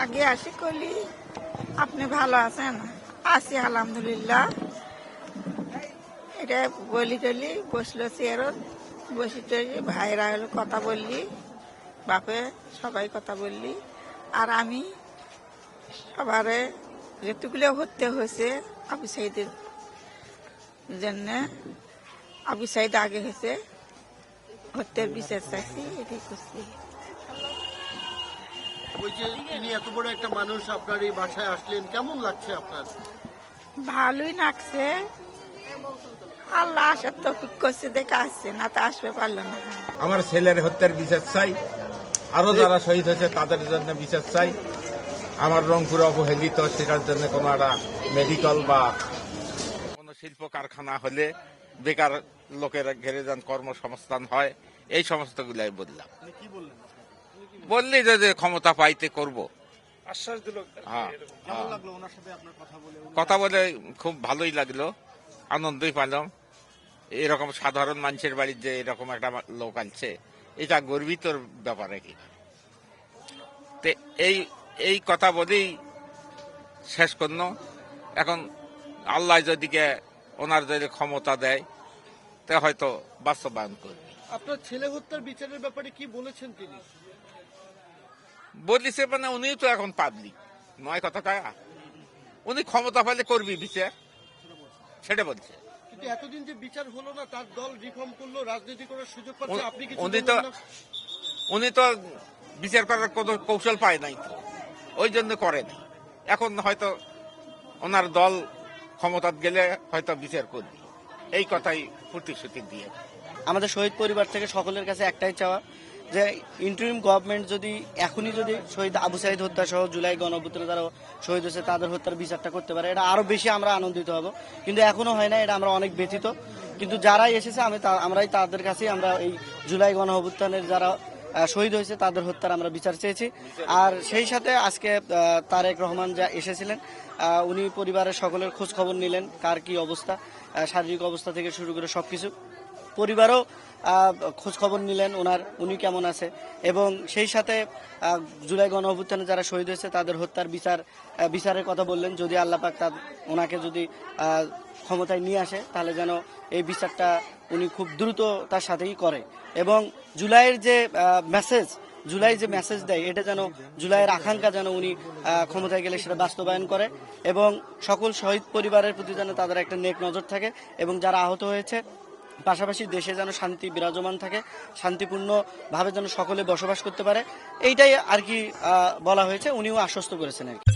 আগে আসি কলি আপনি ভালো আছেন? আছি আলহামদুলিল্লাহ। এটা বলি টলি বসলো চেয়ারত, বসি টলি ভাইরা হলো কথা বললি, বাপে সবাই কথা বললি। আর আমি সবারে যেটুকুলো হত্যা হয়েছে আবু সাইদের জন্য, আবু সাইদ আগে হয়েছে হত্যার বিচার চাইছি, এটাই করছি। ওই যে তিনি এত বড় একটা মানুষ আপনার এই বাসায় আসলেন, কেমন লাগছে আপনার? ভালোই লাগছে। আল্লাহ আসার তো করছে দেখে আসছে, না তো আসবে পারলো না। আমার ছেলের হত্যার বিচার চাই, আরো যারা শহীদ হয়েছে তাদের জন্য বিচার চাই। আমার রংপুর অবহেলিত, সেটার জন্য কোনো একটা মেডিকেল বা কোনো শিল্প কারখানা হলে বেকার লোকের ঘেরে যান, কর্মসংস্থান হয়, এই সমস্ত গুলাই বললাম। বললি যে ক্ষমতা পাইতে করব, আশ্বাস দিল। হ্যাঁ, কেমন লাগলো ওনার সাথে আপনার কথা বলে? কথা বলে খুব ভালোই লাগলো, আনন্দই পেলাম। এরকম সাধারণ মানুষের বাড়ির যে এরকম একটা লোক আনছে, এটা গর্বিত ব্যাপার কি। এই কথা বলেই শেষ করল। এখন আল্লাহ যদিকে ওনার যদি ক্ষমতা দেয় তা হয়তো বাস্তবায়ন করবে। আপনার ছেলে হত্যার বিচারের ব্যাপারে কি বলেছেন তিনি? বলিছে মানে উনিও তো এখন পাবলিক নয়, কথা কয়া উনি ক্ষমতা পাইলে করবি বিচার, সেটা বলছে। কিন্তু এতদিন যে বিচার হলো না, তার দল রিফর্ম করলো, রাজনীতি করার সুযোগ পাচ্ছে, আপনি কি উনি তো বিচার করার কোনো কৌশল পায় নাই, তো ওই জন্য করে নাই। এখন হয়তো ওনার দল ক্ষমতা গেলে হয়তো বিচার করবে, এই কথাই প্রতিশ্রুতি দিয়ে। আমাদের শহীদ পরিবার থেকে সকলের কাছে একটাই চাওয়া যে ইন্টারিম গভর্নমেন্ট যদি এখনই যদি শহীদ আবু সাইদ হত্যা সহ জুলাই গণঅভ্যুত্থানে যারা শহীদ হয়েছে তাদের হত্যার বিচারটা করতে পারে, এটা আরো বেশি আমরা আনন্দিত হব। কিন্তু এখনো হয় না, এটা আমরা অনেক ব্যথিত। কিন্তু যারাই এসেছে আমরাই তাদের কাছেই আমরা এই জুলাই গণঅভ্যুত্থানের যারা শহীদ হয়েছে তাদের হত্যার আমরা বিচার চেয়েছি। আর সেই সাথে আজকে তারেক রহমান যা এসেছিলেন, উনি পরিবারের সকলের খোঁজ খবর নিলেন, কার কি অবস্থা, শারীরিক অবস্থা থেকে শুরু করে সবকিছু। পরিবারও খোঁজ খবর নিলেন উনি কেমন আছে, এবং সেই সাথে জুলাই গণ অভ্যুত্থানে যারা শহীদ হয়েছে তাদের হত্যার বিচারের কথা বললেন। যদি আল্লাহ পাক ওনাকে যদি ক্ষমতায় নিয়ে আসে তাহলে যেন এই বিচারটা উনি খুব দ্রুততার সাথেই করে, এবং জুলাইয়ের যে মেসেজ দেয় এটা যেন জুলাইয়ের আকাঙ্ক্ষা যেন উনি ক্ষমতায় গেলে সেটা বাস্তবায়ন করে, এবং সকল শহীদ পরিবারের প্রতি যেন তাদের একটা নেক নজর থাকে, এবং যারা আহত হয়েছে পাশাপাশি দেশে যেন শান্তি বিরাজমান থাকে, শান্তিপূর্ণভাবে যেন সকলে বসবাস করতে পারে, এইটাই আর কি বলা হয়েছে। উনিও আশ্বস্ত করেছেন আর কি।